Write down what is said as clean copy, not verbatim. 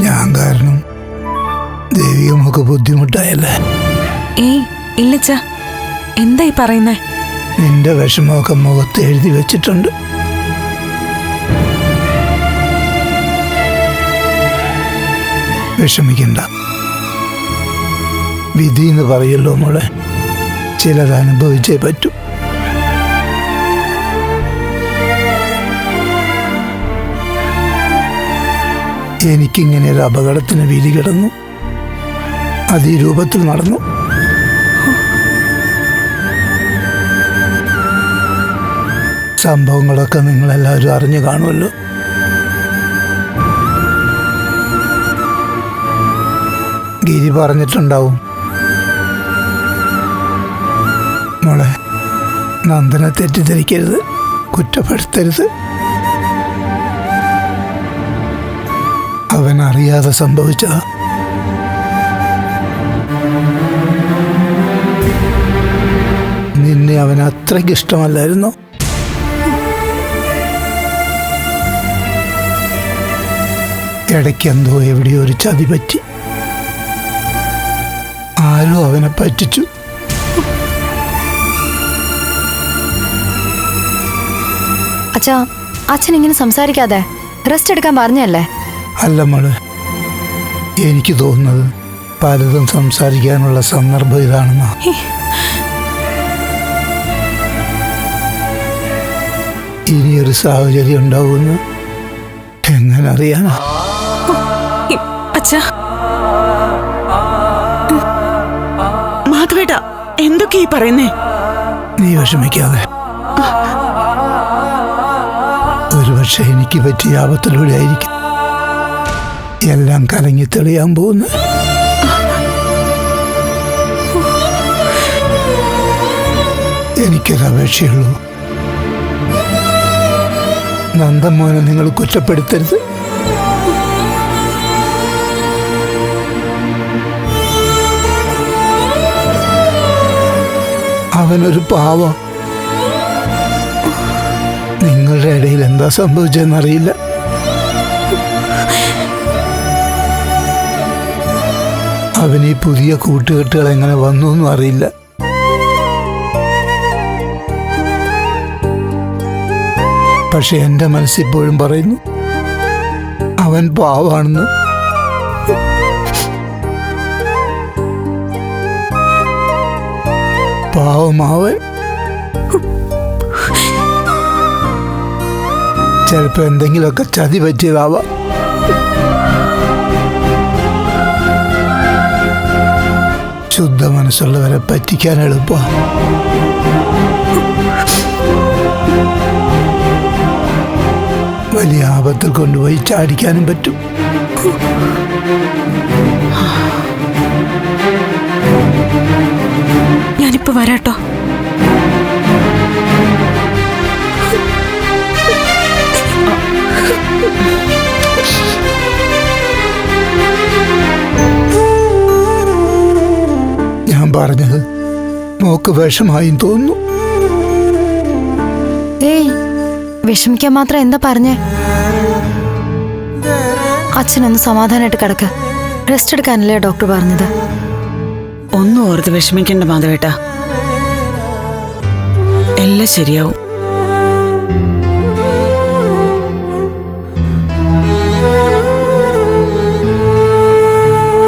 ഞാൻ കാരണം ദേവികമൊക്കെ ബുദ്ധിമുട്ടായല്ലേ? ഏയ് ഇല്ലച്ച, എന്തായി പറയുന്നേ? നിന്റെ വിഷമമൊക്കെ മുഖത്ത് എഴുതി വെച്ചിട്ടുണ്ട്. വിഷമിക്കണ്ട. വിധി എന്ന് പറയല്ലോ മോളെ, ചിലത് അനുഭവിച്ചേ പറ്റൂ. എനിക്കിങ്ങനെ ഒരു അപകടത്തിന് വിധി കിടന്നു, അത് ഈ രൂപത്തിൽ നടന്നു. സംഭവങ്ങളൊക്കെ നിങ്ങളെല്ലാവരും അറിഞ്ഞു കാണുമല്ലോ. ഗിരി പറഞ്ഞിട്ടുണ്ടാവും. മോളെ, നന്ദനെ തെറ്റിദ്ധരിക്കരുത്, കുറ്റപ്പെടുത്തരുത്. അവൻ അറിയാതെ സംഭവിച്ചതാ. നിന്നെ അവൻ അത്രയ്ക്ക് ഇഷ്ടമല്ലായിരുന്നു. ഇടയ്ക്കെന്തോ എവിടെയോ ഒരു ചതി പറ്റി. ആരോ അവനെ പറ്റിച്ചു. അച്ഛാ, അച്ഛൻ ഇങ്ങനെ സംസാരിക്കാതെ റെസ്റ്റ് എടുക്കാൻ പറഞ്ഞല്ലേ? അല്ല മോള്, എനിക്ക് തോന്നുന്നത് പലതും സംസാരിക്കാനുള്ള സന്ദർഭം ഇതാണെന്നാ. ഇനിയൊരു സാഹചര്യം ഉണ്ടാവുമെന്ന് എങ്ങനെ അറിയാനാ? അച്ഛാ, മാധവേട്ടാ, എന്തൊക്കെയാ പറയുന്നേ? നീ വിഷമിക്കാതെ. ഒരുപക്ഷെ എനിക്ക് പറ്റിയ ആപത്തിലൂടെ ആയിരിക്കും എല്ലാം കലങ്ങി തെളിയാൻ പോകുന്നു. എനിക്കൊരു അപേക്ഷയുള്ളൂ, നന്ദമോനെ നിങ്ങൾ കുറ്റപ്പെടുത്തരുത്. അവനൊരു പാവം. നിങ്ങളുടെ ഇടയിൽ എന്താ സംഭവിച്ചെന്നറിയില്ല. അവന് ഈ പുതിയ കൂട്ടുകെട്ടുകൾ എങ്ങനെ വന്നു എന്നും അറിയില്ല. പക്ഷെ എൻ്റെ മനസ്സിപ്പോഴും പറയുന്നു അവൻ പാവാണെന്ന്. പാവമാവൻ. ചിലപ്പോ എന്തെങ്കിലുമൊക്കെ ചതി പറ്റിയതാവാം. ശുദ്ധ മനസ്സുള്ളവരെ പറ്റിക്കാൻ എളുപ്പമാണ്. വലിയ ആപത്തിൽ കൊണ്ടുപോയി ചാടിക്കാനും പറ്റും. ഞാനിപ്പോ വരാട്ടോ. ഞാൻ പറഞ്ഞത് മോക്ക് വിഷമായും തോന്നുന്നു. ഏയ്, വിഷമിക്കാൻ മാത്രം എന്താ പറഞ്ഞേ? അച്ഛനൊന്ന് സമാധാനമായിട്ട് കിടക്ക. റെസ്റ്റ് എടുക്കാനല്ലേ ഡോക്ടർ പറഞ്ഞത്? ഒന്നും ഓർത്ത് വിഷമിക്കണ്ട മാധവേട്ടാ, എല്ലാം ശരിയാവും.